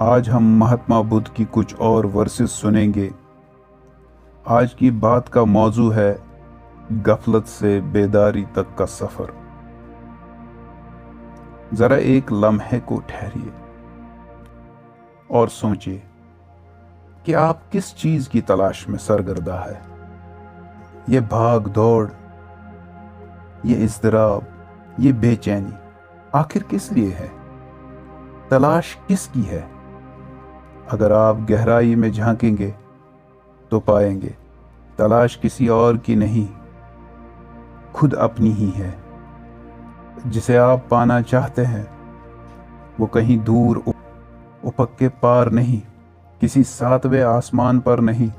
آج ہم مہاتما بدھ کی کچھ اور ورسز سنیں گے۔ آج کی بات کا موضوع ہے غفلت سے بیداری تک کا سفر۔ ذرا ایک لمحے کو ٹھہریے اور سوچیے کہ آپ کس چیز کی تلاش میں سرگردہ ہے۔ یہ بھاگ دوڑ، یہ اضطراب، یہ بے چینی آخر کس لیے ہے؟ تلاش کس کی ہے؟ اگر آپ گہرائی میں جھانکیں گے تو پائیں گے تلاش کسی اور کی نہیں، خود اپنی ہی ہے۔ جسے آپ پانا چاہتے ہیں وہ کہیں دور افق کے پار نہیں، کسی ساتویں آسمان پر نہیں،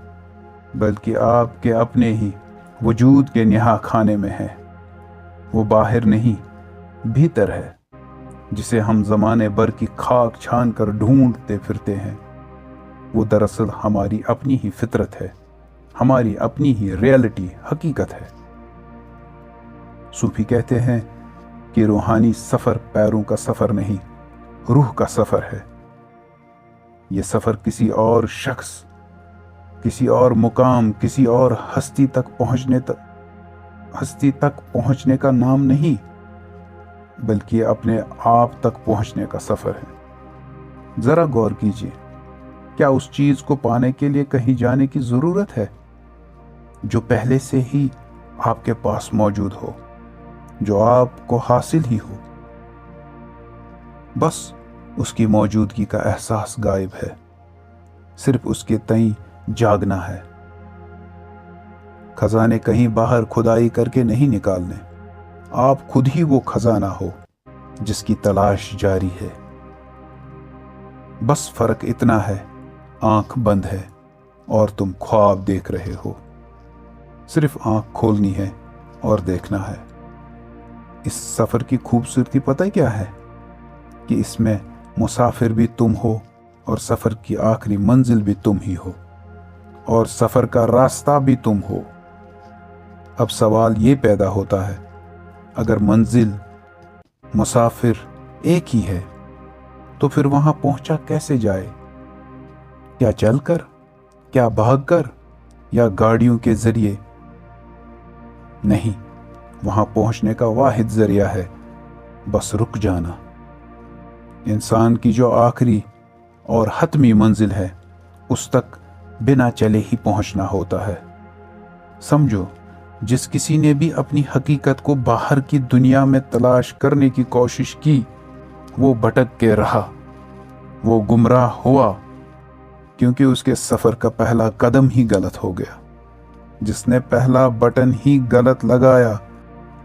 بلکہ آپ کے اپنے ہی وجود کے نہا خانے میں ہے۔ وہ باہر نہیں، بھیتر ہے، جسے ہم زمانے بھر کی خاک چھان کر ڈھونڈتے پھرتے ہیں۔ وہ دراصل ہماری اپنی ہی فطرت ہے، ہماری اپنی ہی ریئلٹی، حقیقت ہے۔ صوفی کہتے ہیں کہ روحانی سفر پیروں کا سفر نہیں، روح کا سفر ہے۔ یہ سفر کسی اور شخص، کسی اور مقام، کسی اور ہستی تک پہنچنے کا نام نہیں، بلکہ اپنے آپ تک پہنچنے کا سفر ہے۔ ذرا غور کیجیے، کیا اس چیز کو پانے کے لیے کہیں جانے کی ضرورت ہے جو پہلے سے ہی آپ کے پاس موجود ہو، جو آپ کو حاصل ہی ہو؟ بس اس کی موجودگی کا احساس غائب ہے، صرف اس کے تئیں جاگنا ہے۔ خزانے کہیں باہر کھدائی کر کے نہیں نکالنے، آپ خود ہی وہ خزانہ ہو جس کی تلاش جاری ہے۔ بس فرق اتنا ہے، آنکھ بند ہے اور تم خواب دیکھ رہے ہو۔ صرف آنکھ کھولنی ہے اور دیکھنا ہے۔ اس سفر کی خوبصورتی پتہ کیا ہے؟ کہ اس میں مسافر بھی تم ہو اور سفر کی آخری منزل بھی تم ہی ہو، اور سفر کا راستہ بھی تم ہو۔ اب سوال یہ پیدا ہوتا ہے، اگر منزل، مسافر ایک ہی ہے تو پھر وہاں پہنچا کیسے جائے؟ کیا چل کر، کیا بھاگ کر، یا گاڑیوں کے ذریعے؟ نہیں، وہاں پہنچنے کا واحد ذریعہ ہے بس رک جانا۔ انسان کی جو آخری اور حتمی منزل ہے اس تک بنا چلے ہی پہنچنا ہوتا ہے۔ سمجھو، جس کسی نے بھی اپنی حقیقت کو باہر کی دنیا میں تلاش کرنے کی کوشش کی، وہ بھٹک کے رہا، وہ گمراہ ہوا، کیونکہ اس کے سفر کا پہلا قدم ہی غلط ہو گیا۔ جس نے پہلا بٹن ہی غلط لگایا،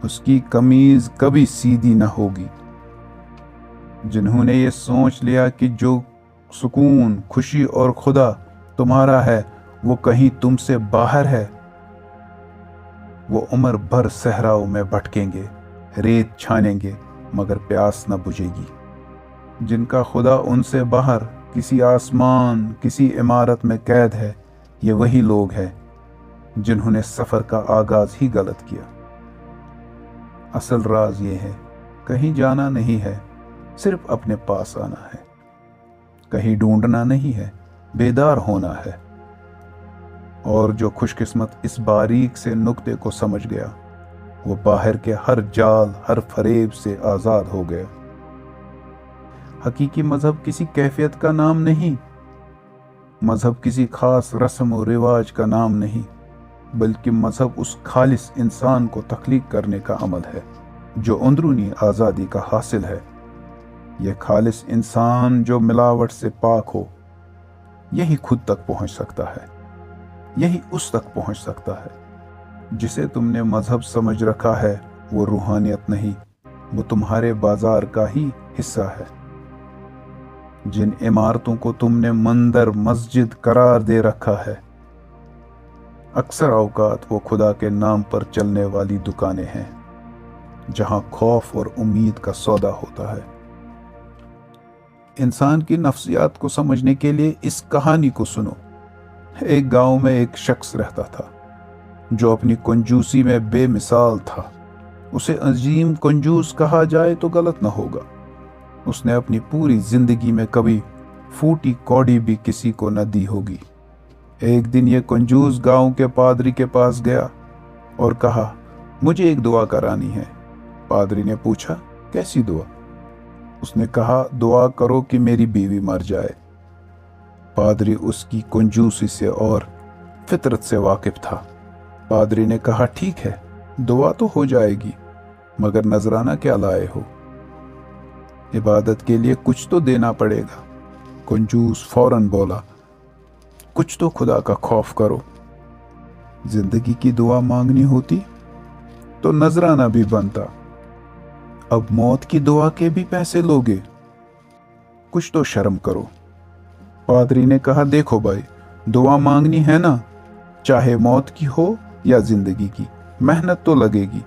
اس کی قمیض کبھی سیدھی نہ ہوگی۔ جنہوں نے یہ سوچ لیا کہ جو سکون، خوشی اور خدا تمہارا ہے وہ کہیں تم سے باہر ہے، وہ عمر بھر صحراؤں میں بھٹکیں گے، ریت چھانیں گے، مگر پیاس نہ بجھے گی۔ جن کا خدا ان سے باہر کسی آسمان، کسی عمارت میں قید ہے، یہ وہی لوگ ہیں جنہوں نے سفر کا آغاز ہی غلط کیا۔ اصل راز یہ ہے، کہیں جانا نہیں ہے، صرف اپنے پاس آنا ہے۔ کہیں ڈھونڈنا نہیں ہے، بیدار ہونا ہے۔ اور جو خوش قسمت اس باریک سے نقطے کو سمجھ گیا، وہ باہر کے ہر جال، ہر فریب سے آزاد ہو گیا۔ حقیقی مذہب کسی کیفیت کا نام نہیں، مذہب کسی خاص رسم و رواج کا نام نہیں، بلکہ مذہب اس خالص انسان کو تخلیق کرنے کا عمل ہے جو اندرونی آزادی کا حاصل ہے۔ یہ خالص انسان جو ملاوٹ سے پاک ہو، یہی خود تک پہنچ سکتا ہے، یہی اس تک پہنچ سکتا ہے۔ جسے تم نے مذہب سمجھ رکھا ہے وہ روحانیت نہیں، وہ تمہارے بازار کا ہی حصہ ہے۔ جن عمارتوں کو تم نے مندر، مسجد قرار دے رکھا ہے، اکثر اوقات وہ خدا کے نام پر چلنے والی دکانیں ہیں جہاں خوف اور امید کا سودا ہوتا ہے۔ انسان کی نفسیات کو سمجھنے کے لیے اس کہانی کو سنو۔ ایک گاؤں میں ایک شخص رہتا تھا جو اپنی کنجوسی میں بے مثال تھا۔ اسے عظیم کنجوس کہا جائے تو غلط نہ ہوگا۔ اس نے اپنی پوری زندگی میں کبھی फूटी कौड़ी भी किसी को न दी होगी। एक दिन ये कंजूस गांव के पादरी के पास गया और कहा, मुझे एक दुआ करानी है। पादरी ने पूछा, कैसी दुआ? उसने कहा, दुआ करो कि मेरी बीवी मर जाए। पादरी उसकी कंजूसी से और फितरत से वाकिफ था। पादरी ने कहा, ठीक है, दुआ तो हो जाएगी, मगर नजराना क्या लाए हो? इबादत के लिए कुछ तो देना पड़ेगा। कंजूस फौरन बोला, कुछ तो खुदा का खौफ करो। जिंदगी की दुआ मांगनी होती तो नजराना भी बनता, अब मौत की दुआ के भी पैसे लोगे? कुछ तो शर्म करो। पादरी ने कहा, देखो भाई, दुआ मांगनी है ना, चाहे मौत की हो या जिंदगी की, मेहनत तो लगेगी,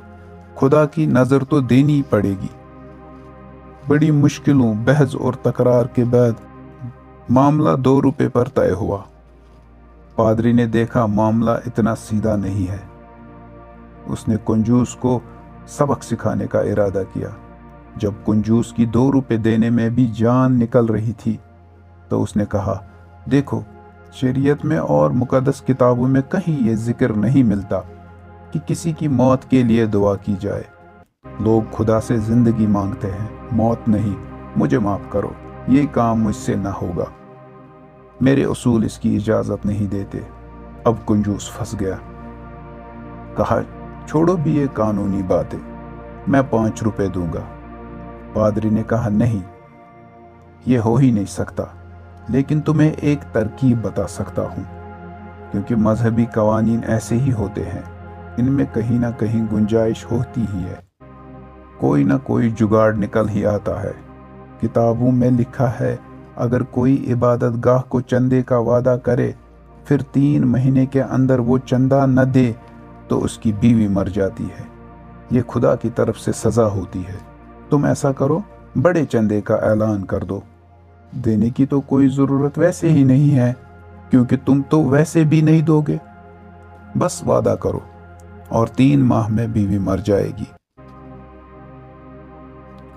खुदा की नजर तो देनी पड़ेगी। बड़ी मुश्किलों, बहस और तकरार के बाद मामला 2 रुपए पर तय हुआ। पादरी ने देखा मामला इतना सीधा नहीं है। उसने कंजूस को सबक सिखाने का इरादा किया। जब कंजूस की 2 रुपए देने में भी जान निकल रही थी तो उसने कहा, देखो, शरीयत में और मुकद्दस किताबों में कहीं ये जिक्र नहीं मिलता कि किसी की मौत के लिए दुआ की जाए। लोग खुदा से जिंदगी मांगते हैं, मौत नहीं। मुझे माफ करो, ये काम मुझसे ना होगा, मेरे उसूल इसकी इजाजत नहीं देते। अब कंजूस फंस गया। कहा, छोड़ो भी ये कानूनी बातें, मैं 5 रुपए दूंगा। पादरी ने कहा, नहीं, ये हो ही नहीं सकता, लेकिन तुम्हें एक तरकीब बता सकता हूं, क्योंकि मजहबी कवानीन ऐसे ही होते हैं, इनमें कहीं ना कहीं गुंजाइश होती ही है, कोई ना कोई जुगाड़ निकल ही आता है। किताबों में लिखा है, अगर कोई इबादत गाह को चंदे का वादा करे, फिर 3 महीने के अंदर वो चंदा न दे तो उसकी बीवी मर जाती है। ये खुदा की तरफ से सजा होती है। तुम ऐसा करो, बड़े चंदे का ऐलान कर दो। देने की तो कोई जरूरत वैसे ही नहीं है, क्योंकि तुम तो वैसे भी नहीं दोगे। बस वादा करो और 3 माह में बीवी मर जाएगी।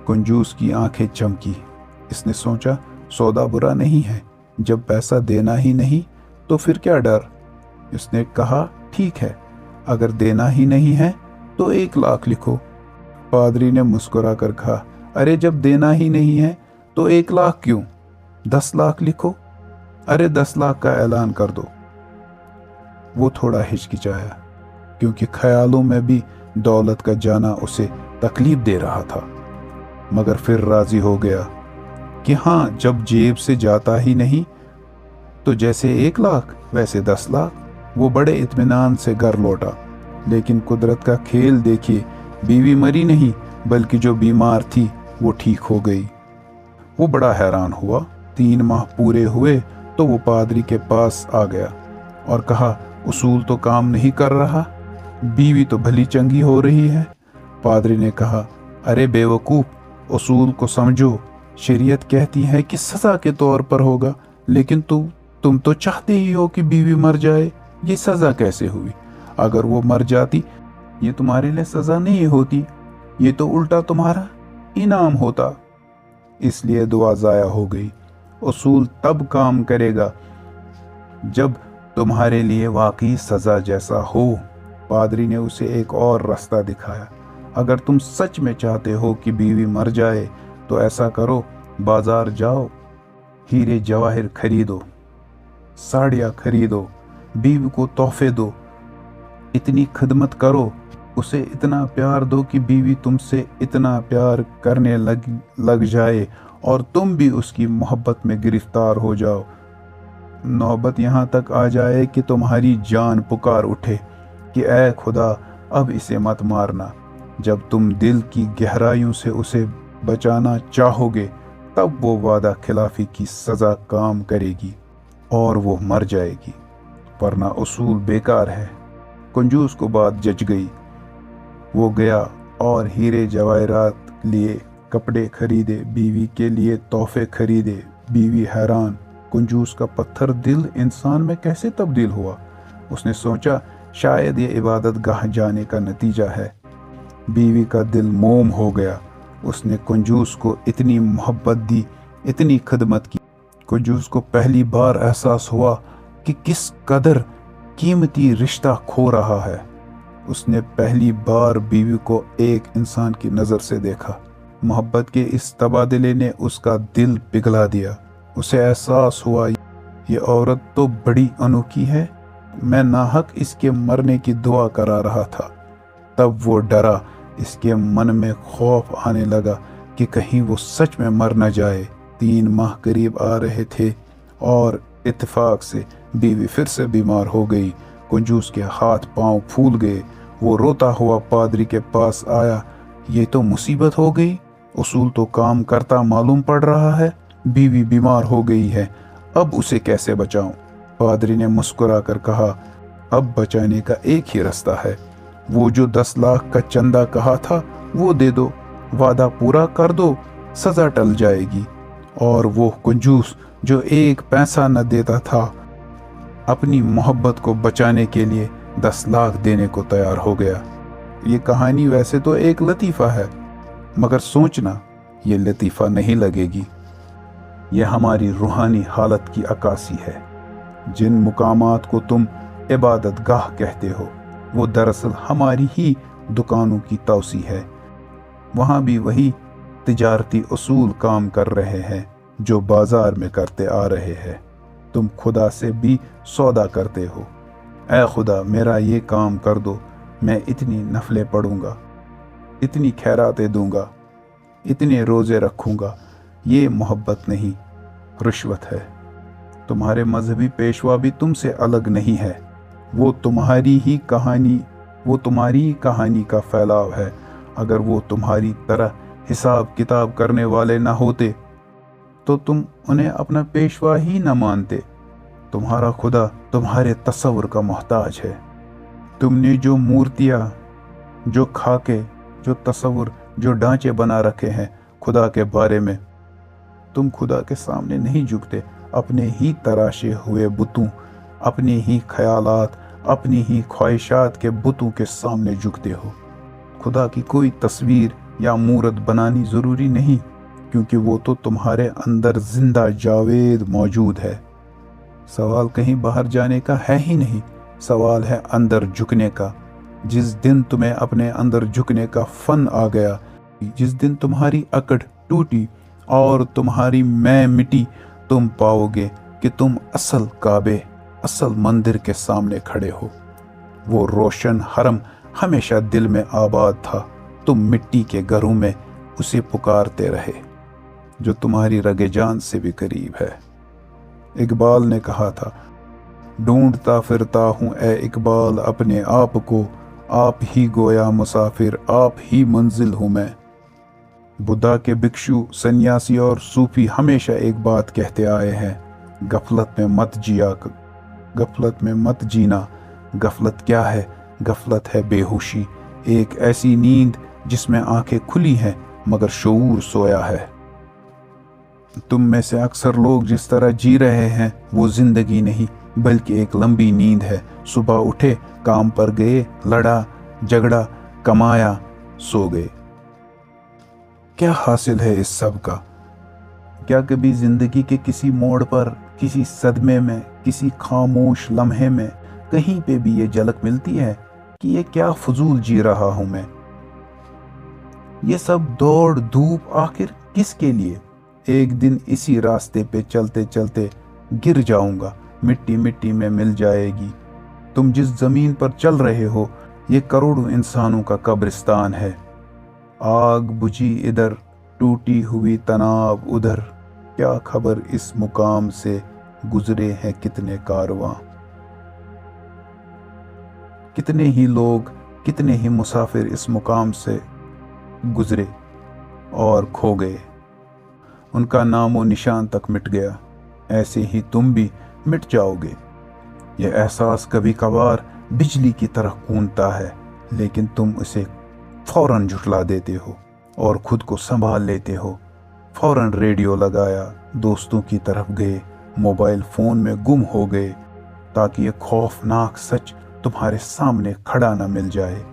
कंजूस की आंखें चमकी। इसने सोचा, सौदा बुरा नहीं है, जब पैसा देना ही नहीं तो फिर क्या डर। इसने कहा, ठीक है, अगर देना ही नहीं है तो 1 लाख लिखो। पादरी ने मुस्कुरा कर कहा, अरे जब देना ही नहीं है तो 1 लाख क्यों, 10 लाख लिखो। अरे 10 लाख का ऐलान कर दो। वो थोड़ा हिचकिचाया, क्योंकि ख्यालों में भी दौलत का जाना उसे तकलीफ दे रहा था, मगर फिर राजी हो गया कि हाँ, जब जेब से जाता ही नहीं तो जैसे 1 लाख वैसे 10 लाख। वो बड़े इत्मीनान से घर लौटा। लेकिन कुदरत का खेल देखिए, बीवी मरी नहीं, बल्कि जो बीमार थी वो ठीक हो गई। वो बड़ा हैरान हुआ। 3 माह पूरे हुए तो वो पादरी के पास आ गया और कहा, उसूल तो काम नहीं कर रहा, बीवी तो भली चंगी हो रही है। पादरी ने कहा, अरे बेवकूफ, उसूल को समझो। शरीयत कहती है कि सजा के तौर पर होगा, लेकिन तुम तो चाहते ही हो कि बीवी मर जाए। ये सजा कैसे हुई? अगर वो मर जाती, ये तुम्हारे लिए सजा नहीं होती, ये तो उल्टा तुम्हारा इनाम होता। इसलिए दुआ जाया हो गई। उसूल तब काम करेगा जब तुम्हारे लिए वाकई सजा जैसा हो। पादरी ने उसे एक और रास्ता दिखाया। अगर तुम सच में चाहते हो कि बीवी मर जाए तो ऐसा करो, बाजार जाओ, हीरे जवाहिर खरीदो, साड़ियाँ खरीदो, बीवी को तोहफे दो, इतनी खिदमत करो, उसे इतना प्यार दो कि बीवी तुमसे इतना प्यार करने लग जाए और तुम भी उसकी मोहब्बत में गिरफ्तार हो जाओ। नौबत यहाँ तक आ जाए कि तुम्हारी जान पुकार उठे कि ऐ खुदा, अब इसे मत मारना। जब तुम दिल की गहराइयों से उसे बचाना चाहोगे, तब वो वादा खिलाफी की सजा काम करेगी और वो मर जाएगी, वरना उसूल बेकार है। कंजूस को बात जच गई। वो गया और हीरे जवाहरात लिए, कपड़े खरीदे, बीवी के लिए तोहफे खरीदे। बीवी हैरान, कंजूस का पत्थर दिल इंसान में कैसे तब्दील हुआ। उसने सोचा, शायद ये इबादत गाह जाने का नतीजा है। बीवी का दिल मोम हो गया। उसने कंजूस को इतनी मोहब्बत दी, इतनी खिदमत की। कंजूस को पहली बार एहसास हुआ कि किस कदर कीमती रिश्ता खो रहा है। उसने पहली बार बीवी को एक इंसान की नज़र से देखा। मोहब्बत के इस तबादले ने उसका दिल पिघला दिया। उसे एहसास हुआ, ये औरत तो बड़ी अनोखी है, मैं नाहक इसके मरने की दुआ करा रहा था। तब वो डरा, इसके मन में खौफ आने लगा कि कहीं वो सच में मर न जाए। 3 माह करीब आ रहे थे और इत्तेफाक से बीवी फिर से बीमार हो गई। कंजूस के हाथ पांव फूल गए। वो रोता हुआ पादरी के पास आया। ये तो मुसीबत हो गई, उसूल तो काम करता मालूम पड़ रहा है, बीवी बीमार हो गई है, अब उसे कैसे बचाऊं? पादरी ने मुस्कुरा कर कहा, अब बचाने का एक ही रास्ता है। वो जो 10 लाख का चंदा कहा था वो दे दो, वादा पूरा कर दो, सजा टल जाएगी। और वो कंजूस जो 1 पैसा न देता था, अपनी मोहब्बत को बचाने के लिए 10 लाख देने को तैयार हो गया। ये कहानी वैसे तो एक लतीफ़ा है, मगर सोचना ये लतीफ़ा नहीं लगेगी। ये हमारी रूहानी हालत की अक्कासी है। जिन मुकामात को तुम इबादत गाह कहते हो, वो दरअसल हमारी ही दुकानों की तौसी है। वहाँ भी वही तिजारती उसूल काम कर रहे हैं जो बाजार में करते आ रहे हैं। तुम खुदा से भी सौदा करते हो, ऐ खुदा मेरा ये काम कर दो, मैं इतनी नफलें पढ़ूंगा, इतनी खैरातें दूंगा, इतने रोज़े रखूंगा। ये मोहब्बत नहीं, रिश्वत है। तुम्हारे मजहबी पेशवा भी तुमसे अलग नहीं है। वो तुम्हारी ही कहानी का फैलाव है। अगर वो तुम्हारी तरह हिसाब किताब करने वाले ना होते तो तुम उन्हें अपना पेशवा ही न मानते। तुम्हारा खुदा तुम्हारे तस्वुर का मोहताज है। तुमने जो मूर्तियाँ, जो खाके, जो तस्वुर, जो ढांचे बना रखे हैं खुदा के बारे में, तुम खुदा के सामने नहीं झुकते। अपने ही तराशे हुए बुतों, अपने ही ख्यालात, अपनी ही ख्वाहिशात के बुतों के सामने झुकते हो। खुदा की कोई तस्वीर या मूरत बनानी ज़रूरी नहीं, क्योंकि वो तो तुम्हारे अंदर जिंदा जावेद मौजूद है। सवाल कहीं बाहर जाने का है ही नहीं, सवाल है अंदर झुकने का। जिस दिन तुम्हें अपने अंदर झुकने का फन आ गया, जिस दिन तुम्हारी अकड़ टूटी और तुम्हारी मैं मिटी, तुम पाओगे कि तुम असल काबे, असल मंदिर के सामने खड़े हो। वो रोशन हरम हमेशा दिल में आबाद था। तुम मिट्टी के घरों में उसे पुकारते रहे, जो तुम्हारी रगे जान से भी करीब है। इकबाल ने कहा था, ढूंढता फिरता हूँ ए इकबाल अपने आप को, आप ही गोया मुसाफिर, आप ही मंजिल हूँ मैं। बुद्धा के भिक्षु, सन्यासी और सूफी हमेशा एक बात कहते आए हैं, गफलत में मत जीना। गफलत क्या है? गफलत है बेहोशी, एक ऐसी नींद जिसमें आंखें खुली हैं मगर शऊर सोया है। तुम में से अक्सर लोग जिस तरह जी रहे हैं वो जिंदगी नहीं, बल्कि एक लंबी नींद है। सुबह उठे, काम पर गए, लड़ा झगड़ा, कमाया, सो गए। क्या हासिल है इस सब का? क्या कभी जिंदगी के किसी मोड़ पर, किसी सदमे में, किसी खामोश लम्हे में कहीं पे भी ये झलक मिलती है कि ये क्या फजूल जी रहा हूं मैं? ये सब दौड़ धूप आखिर किसके लिए? एक दिन इसी रास्ते पे चलते चलते गिर जाऊंगा, मिट्टी मिट्टी में मिल जाएगी। तुम जिस जमीन पर चल रहे हो ये करोड़ों इंसानों का कब्रिस्तान है। आग बुझी इधर, टूटी हुई तनाब उधर, क्या खबर इस मुकाम से गुजरे हैं कितने कारवां। कितने ही लोग, कितने ही मुसाफिर इस मुकाम से गुजरे और खो गए, उनका नामो निशान तक मिट गया। ऐसे ही तुम भी मिट जाओगे। यह एहसास कभी कभार बिजली की तरह कूदता है, लेकिन तुम उसे फौरन झुठला देते हो और खुद को संभाल लेते हो। फौरन रेडियो लगाया, दोस्तों की तरफ गए, मोबाइल फोन में गुम हो गए, ताकि यह खौफनाक सच तुम्हारे सामने खड़ा न मिल जाए।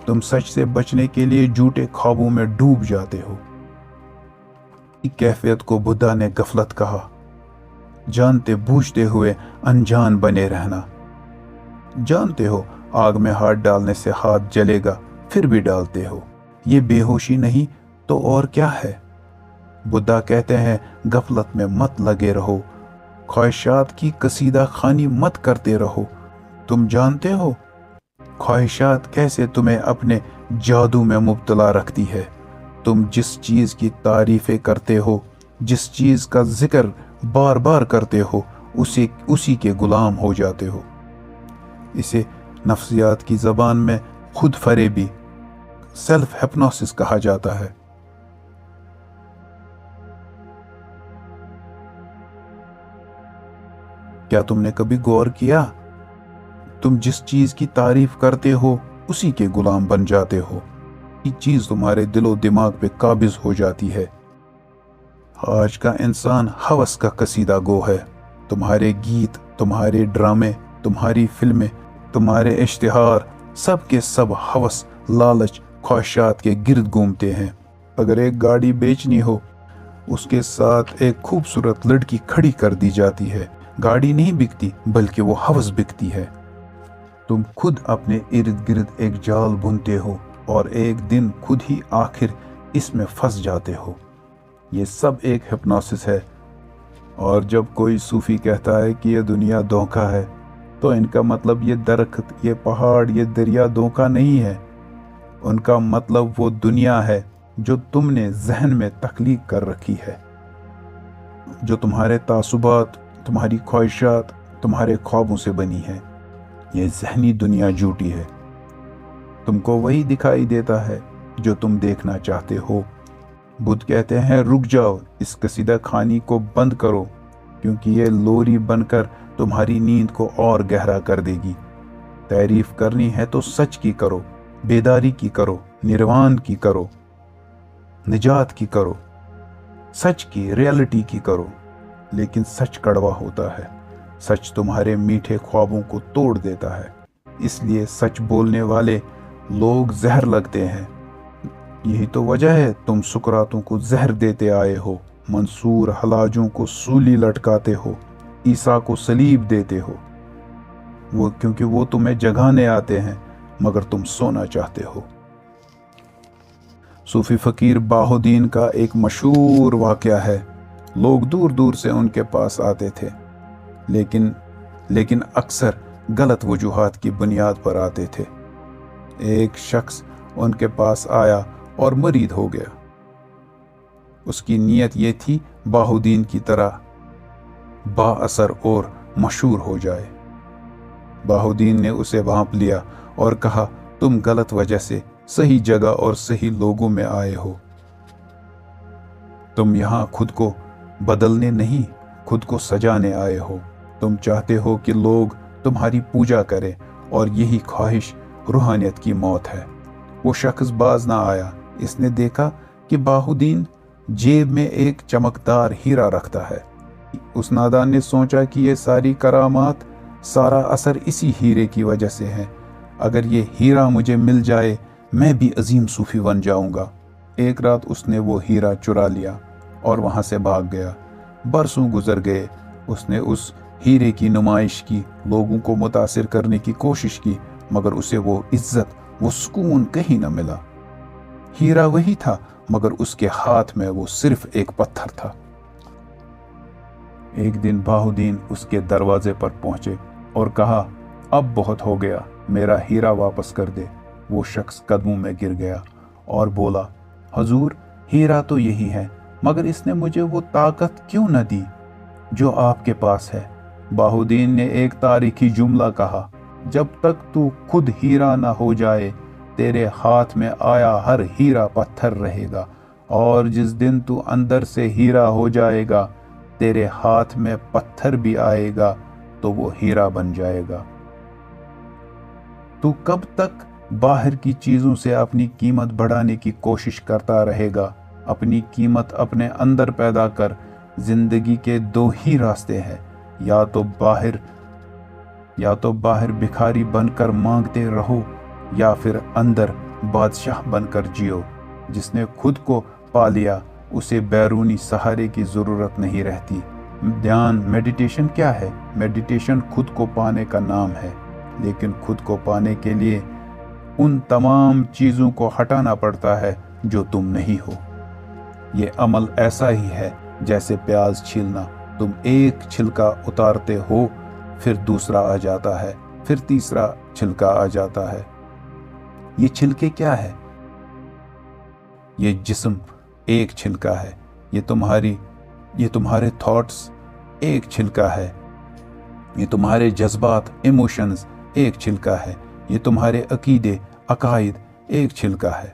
तुम सच से बचने के लिए झूठे ख्वाबों में डूब जाते हो। कैफियत को बुद्धा ने गफलत कहा। जानते बूझते हुए अनजान बने रहना। जानते हो आग में हाथ डालने से हाथ जलेगा, फिर भी डालते हो। ये बेहोशी नहीं तो और क्या है? बुद्धा कहते हैं गफलत में मत लगे रहो, ख्वाहिशात की कसीदा खानी मत करते रहो। तुम जानते हो ख्वाहिशात कैसे तुम्हें अपने जादू में मुब्तला रखती है। तुम जिस चीज की तारीफें करते हो, जिस चीज का जिक्र बार बार करते हो, उसी के गुलाम हो जाते हो। इसे नफ्सियात की जबान में खुद फरेबी, सेल्फ हिप्नोसिस कहा जाता है। क्या तुमने कभी गौर किया, तुम जिस चीज की तारीफ करते हो उसी के गुलाम बन जाते हो। ये चीज तुम्हारे दिलो दिमाग पे काबिज हो जाती है। आज का इंसान हवस का कसीदा गो है। तुम्हारे गीत, तुम्हारे ड्रामे, तुम्हारी फिल्में, तुम्हारे इश्तिहार, सब के सब हवस, लालच, ख्वाहिशात के गिर्द घूमते हैं। अगर एक गाड़ी बेचनी हो, उसके साथ एक खूबसूरत लड़की खड़ी कर दी जाती है। गाड़ी नहीं बिकती, बल्कि वो हवस बिकती है। तुम खुद अपने इर्द गिर्द एक जाल बुनते हो और एक दिन खुद ही आखिर इसमें फंस जाते हो। ये सब एक हिप्नोसिस है। और जब कोई सूफी कहता है कि ये दुनिया धोखा है, तो इनका मतलब ये दरख्त, ये पहाड़, ये दरिया धोखा नहीं है। उनका मतलब वो दुनिया है जो तुमने जहन में तख्लीक कर रखी है, जो तुम्हारे तासुबात, तुम्हारी ख्वाहिशात, तुम्हारे ख्वाबों से बनी है। ये जहनी दुनिया झूठी है। तुमको वही दिखाई देता है जो तुम देखना चाहते हो। बुद्ध कहते हैं रुक जाओ, इस कसीदा खानी को बंद करो, क्योंकि ये लोरी बनकर तुम्हारी नींद को और गहरा कर देगी। तारीफ करनी है तो सच की करो, बेदारी की करो, निर्वाण की करो, निजात की करो, सच की, रियलिटी की करो। लेकिन सच कड़वा होता है। सच तुम्हारे मीठे ख्वाबों को तोड़ देता है। इसलिए सच बोलने वाले लोग जहर लगते हैं। यही तो वजह है तुम सुकरातों को जहर देते आए हो, मंसूर हलाजों को सूली लटकाते हो, ईसा को सलीब देते हो। क्योंकि वो तुम्हें जगाने आते हैं, मगर तुम सोना चाहते हो। सूफी फकीर बाहुद्दीन का एक मशहूर वाकया है। लोग दूर दूर से उनके पास आते थे, लेकिन अक्सर गलत वजूहात की बुनियाद पर आते थे। एक शख्स उनके पास आया और मरीद हो गया। उसकी नीयत ये थी बाहुद्दीन की तरह बाअसर और मशहूर हो जाए। बाहुद्दीन ने उसे भांप लिया और कहा, तुम गलत वजह से सही जगह और सही लोगों में आए हो। तुम यहाँ खुद को बदलने नहीं, खुद को सजाने आए हो। तुम चाहते हो कि लोग तुम्हारी पूजा करें, और यही ख्वाहिश रूहानियत की मौत है। वो शख्स बाज ना आया। इसने देखा कि बाहुद्दीन जेब में एक चमकदार हीरा रखता है। उस नादान ने सोचा कि ये सारी करामात, सारा असर इसी हीरे की वजह से है। अगर ये हीरा मुझे मिल जाए, मैं भी अजीम सूफी बन जाऊंगा। एक रात उसने वो हीरा चुरा लिया और वहां से भाग गया। बरसों गुजर गए। उसने उस हीरे की नुमाइश की, लोगों को मुतासिर करने की कोशिश की, मगर उसे वो इज्जत, वो सुकून कहीं न मिला। हीरा वही था, मगर उसके हाथ में वो सिर्फ एक पत्थर था। एक दिन बाहुद्दीन उसके दरवाजे पर पहुंचे और कहा, अब बहुत हो गया, मेरा हीरा वापस कर दे। वो शख्स कदमों में गिर गया और बोला, हजूर, हीरा तो यही है, मगर इसने मुझे वो ताकत क्यों न दी जो आपके पास है। बाहुद्दीन ने एक तारीखी जुमला कहा, जब तक तू खुद हीरा ना हो जाए, तेरे हाथ में आया हर हीरा पत्थर रहेगा, और जिस दिन तू अंदर से हीरा हो जाएगा, तेरे हाथ में पत्थर भी आएगा तो वो हीरा बन जाएगा। तू कब तक बाहर की चीजों से अपनी कीमत बढ़ाने की कोशिश करता रहेगा? अपनी कीमत अपने अंदर पैदा कर। जिंदगी के दो ही रास्ते हैं, या तो बाहर भिखारी बनकर मांगते रहो, या फिर अंदर बादशाह बनकर जियो। जिसने खुद को पा लिया, उसे बैरूनी सहारे की जरूरत नहीं रहती। ध्यान मेडिटेशन क्या है? मेडिटेशन खुद को पाने का नाम है, लेकिन खुद को पाने के लिए उन तमाम चीज़ों को हटाना पड़ता है जो तुम नहीं हो। ये अमल ऐसा ही है जैसे प्याज छीलना। तुम एक छिलका उतारते हो, फिर दूसरा आ जाता है, फिर तीसरा छिलका आ जाता है। ये छिलके क्या है? ये जिस्म एक छिलका है। ये तुम्हारे थॉट्स एक छिलका है। ये तुम्हारे जज्बात इमोशंस एक छिलका है। ये तुम्हारे अकीदे अकायद एक छिलका है।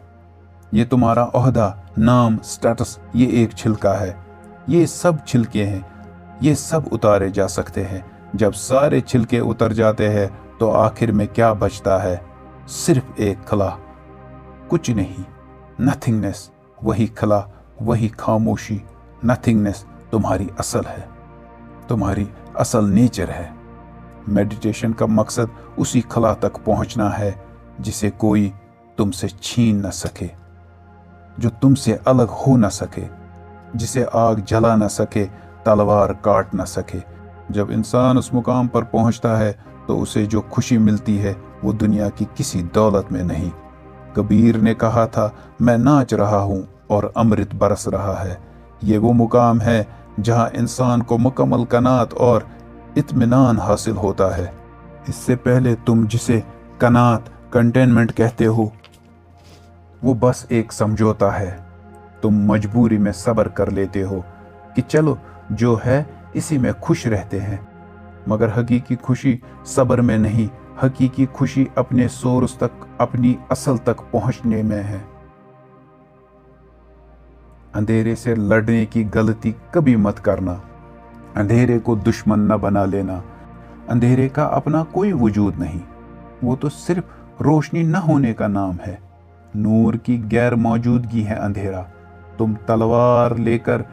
ये तुम्हारा ओहदा नाम स्टेटस ये एक छिलका है। ये सब छिलके हैं, ये सब उतारे जा सकते हैं। जब सारे छिलके उतर जाते हैं तो आखिर में क्या बचता है? सिर्फ एक खला, कुछ नहीं, नथिंगनेस। वही खला, वही खामोशी, नथिंगनेस तुम्हारी असल है, तुम्हारी असल नेचर है। मेडिटेशन का मकसद उसी खला तक पहुंचना है जिसे कोई तुमसे छीन न सके, जो तुमसे अलग हो न सके, जिसे आग जला न सके, तलवार काट न सके। जब इंसान उस मुकाम पर पहुंचता है तो उसे जो खुशी मिलती है वो दुनिया की किसी दौलत में नहीं। कबीर ने कहा था, मैं नाच रहा हूँ और अमृत बरस रहा है। ये वो मुकाम है जहाँ इंसान को मुकम्मल कनात और इत्मीनान हासिल होता है। इससे पहले तुम जिसे कनात कंटेनमेंट कहते हो वो बस एक समझौता है। तुम मजबूरी में सब्र कर लेते हो कि चलो जो है इसी में खुश रहते हैं, मगर हकीकी खुशी सब्र में नहीं, हकीकी खुशी अपने सोर्स तक, अपनी असल तक पहुंचने में है। अंधेरे से लड़ने की गलती कभी मत करना। अंधेरे को दुश्मन न बना लेना। अंधेरे का अपना कोई वजूद नहीं, वो तो सिर्फ रोशनी न होने का नाम है। नूर की गैर मौजूदगी है अंधेरा। तुम तलवार लेकर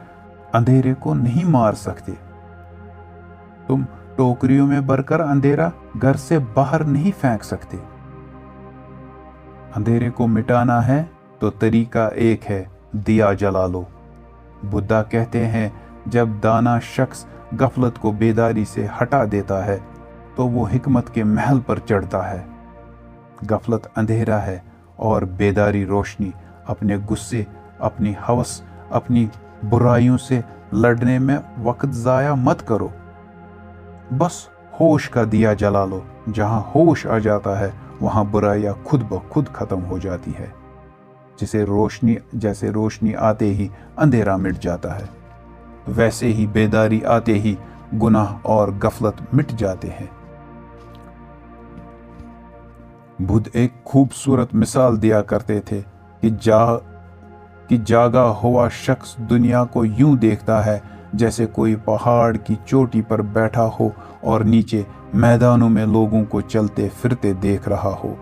अंधेरे को नहीं मार सकते। तुम टोकरियों में भरकर अंधेरा घर से बाहर नहीं फेंक सकते। अंधेरे को मिटाना है तो तरीका एक है, दिया जला लो। बुद्धा कहते हैं, जब दाना शख्स गफलत को बेदारी से हटा देता है तो वो हिकमत के महल पर चढ़ता है। गफलत अंधेरा है और बेदारी रोशनी। अपने गुस्से, अपनी हवस, अपनी बुराइयों से लड़ने में वक्त ज़ाया मत करो। बस होश का दिया जला लो। जहाँ होश आ जाता है वहाँ बुराइयाँ खुद ब खुद खत्म हो जाती है। जैसे रोशनी आते ही अंधेरा मिट जाता है, वैसे ही बेदारी आते ही गुनाह और गफलत मिट जाते हैं। बुद्ध एक खूबसूरत मिसाल दिया करते थे कि जागा हुआ शख्स दुनिया को यूं देखता है जैसे कोई पहाड़ की चोटी पर बैठा हो और नीचे मैदानों में लोगों को चलते फिरते देख रहा हो।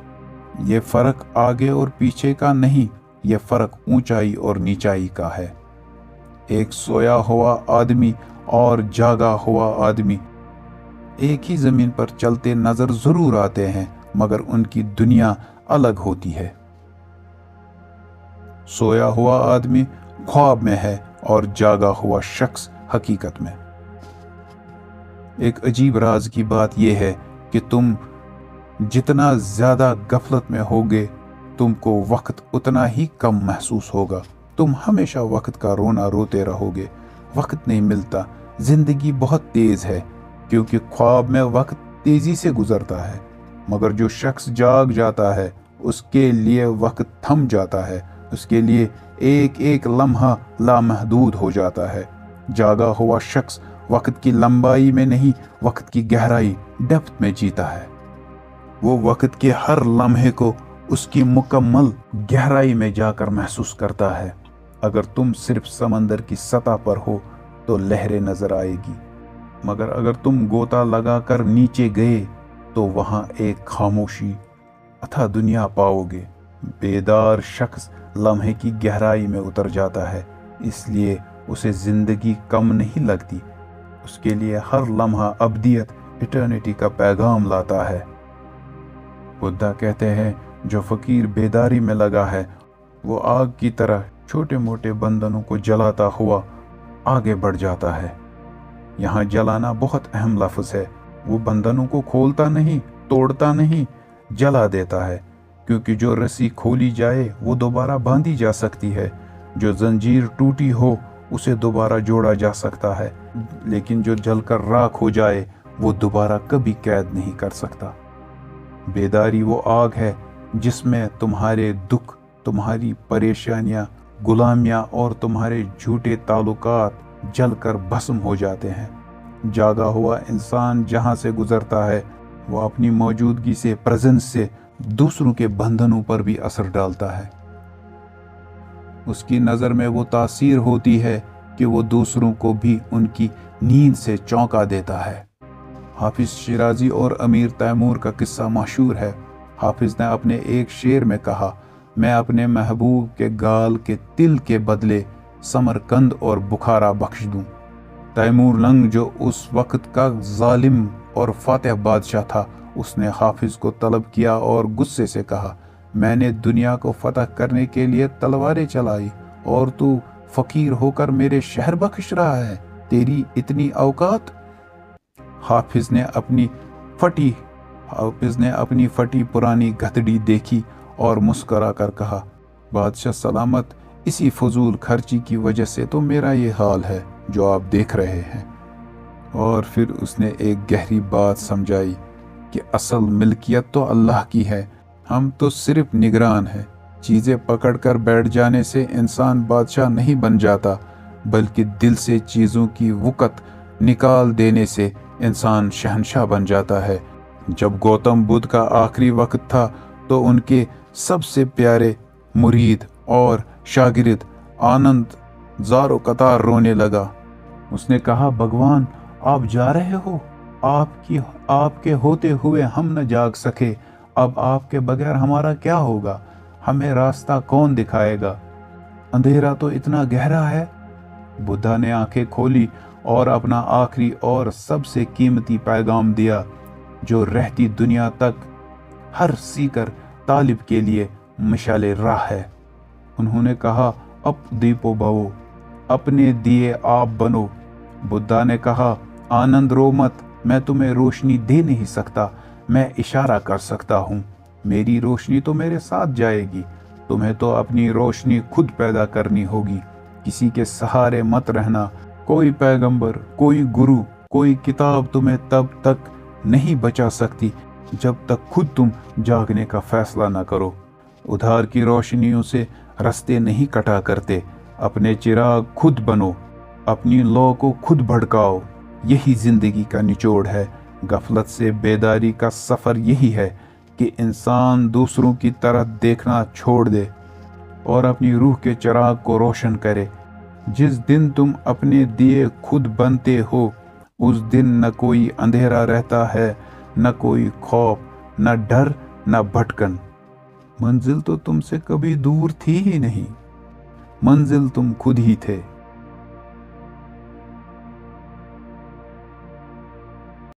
ये फर्क आगे और पीछे का नहीं, ये फर्क ऊंचाई और नीचाई का है। एक सोया हुआ आदमी और जागा हुआ आदमी एक ही जमीन पर चलते नजर जरूर आते हैं, मगर उनकी दुनिया अलग होती है। सोया हुआ आदमी ख्वाब में है और जागा हुआ शख्स हकीकत में। एक अजीब राज की बात यह है कि तुम जितना ज्यादा गफलत में होगे, तुमको वक्त उतना ही कम महसूस होगा। तुम हमेशा वक्त का रोना रोते रहोगे। वक्त नहीं मिलता। जिंदगी बहुत तेज है क्योंकि ख्वाब में वक्त तेजी से गुजरता है, मगर जो शख्स जाग जाता है उसके लिए वक्त थम जाता है। उसके लिए एक एक लम्हा लामहदूद हो जाता है। जागा हुआ शख्स वक्त की लंबाई में नहीं, वक्त की गहराई डेप्थ में जीता है। वो वक्त के हर लम्हे को उसकी मुकम्मल गहराई में जाकर महसूस करता है। अगर तुम सिर्फ समंदर की सतह पर हो तो लहरें नजर आएगी, मगर अगर तुम गोता लगाकर नीचे गए तो वहां एक खामोशी अथाह दुनिया पाओगे। बेदार शख्स लम्हे की गहराई में उतर जाता है, इसलिए उसे जिंदगी कम नहीं लगती। उसके लिए हर लम्हा अब्दियत, इटर्निटी का पैगाम लाता है। बुद्धा कहते हैं, जो फकीर बेदारी में लगा है वो आग की तरह छोटे मोटे बंधनों को जलाता हुआ आगे बढ़ जाता है। यहाँ जलाना बहुत अहम लफ्ज़ है। वो बंधनों को खोलता नहीं, तोड़ता नहीं, जला देता है, क्योंकि जो रस्सी खोली जाए वो दोबारा बांधी जा सकती है, जो जंजीर टूटी हो उसे दोबारा जोड़ा जा सकता है, लेकिन जो जलकर राख हो जाए वो दोबारा कभी कैद नहीं कर सकता। बेदारी वो आग है जिसमें तुम्हारे दुख, तुम्हारी परेशानियां, गुलामियां और तुम्हारे झूठे ताल्लुकात जलकर भस्म हो जाते हैं। जागा हुआ इंसान जहां से गुजरता है वो अपनी मौजूदगी से, प्रेजेंस से दूसरों के बंधनों पर भी असर डालता है। उसकी नज़र में वो तासीर होती है कि वो दूसरों को भी उनकी नींद से चौंका देता है। हाफिज शिराजी और अमीर तैमूर का किस्सा मशहूर है। हाफिज ने अपने एक शेर में कहा, मैं अपने महबूब के गाल के तिल के बदले समरकंद और बुखारा बख्श दूं। तैमूर लंग, जो उस वक्त का जालिम और फातेह बादशाह था, उसने हाफिज को तलब किया और गुस्से से कहा, मैंने दुनिया को फतह करने के लिए तलवारें चलाई और तू फकीर होकर मेरे शहर बख्श रहा है, तेरी इतनी औकात। हाफिज ने अपनी फटी पुरानी गधड़ी देखी और मुस्कुरा कर कहा, बादशाह सलामत, इसी फजूल खर्ची की वजह से तो मेरा ये हाल है जो आप देख रहे हैं। और फिर उसने एक गहरी बात समझाई कि असल मिल्कियत तो अल्लाह की है, हम तो सिर्फ निगरान हैं। चीज़ें पकड़कर बैठ जाने से इंसान बादशाह नहीं बन जाता, बल्कि दिल से चीज़ों की वक़्त निकाल देने से इंसान शहंशाह बन जाता है। जब गौतम बुद्ध का आखिरी वक्त था तो उनके सबसे प्यारे मुरीद और शागिर्द आनंद ज़ारो कतार रोने लगा। उसने कहा, भगवान आप जा रहे हो, आपके होते हुए हम न जाग सके, अब आपके बगैर हमारा क्या होगा, हमें रास्ता कौन दिखाएगा, अंधेरा तो इतना गहरा है। बुद्धा ने आंखें खोली और अपना आखिरी और सबसे कीमती पैगाम दिया, जो रहती दुनिया तक हर सीकर तालिब के लिए मिशाले राह है। उन्होंने कहा, अब दीपो भवो, अपने दिए आप बनो। बुद्धा ने कहा, आनंद रो मत, मैं तुम्हें रोशनी दे नहीं सकता, मैं इशारा कर सकता हूँ, मेरी रोशनी तो मेरे साथ जाएगी, तुम्हें तो अपनी रोशनी खुद पैदा करनी होगी। किसी के सहारे मत रहना, कोई पैगंबर, कोई गुरु, कोई किताब तुम्हें तब तक नहीं बचा सकती जब तक खुद तुम जागने का फैसला न करो। उधार की रोशनियों से रास्ते नहीं कटा करते, अपने चिराग खुद बनो, अपनी लौ को खुद भड़काओ, यही जिंदगी का निचोड़ है। गफलत से बेदारी का सफ़र यही है कि इंसान दूसरों की तरफ देखना छोड़ दे और अपनी रूह के चिराग को रोशन करे। जिस दिन तुम अपने दिए खुद बनते हो, उस दिन न कोई अंधेरा रहता है, न कोई खौफ, न डर, न भटकन। मंजिल तो तुमसे कभी दूर थी ही नहीं, मंजिल तुम खुद ही थे।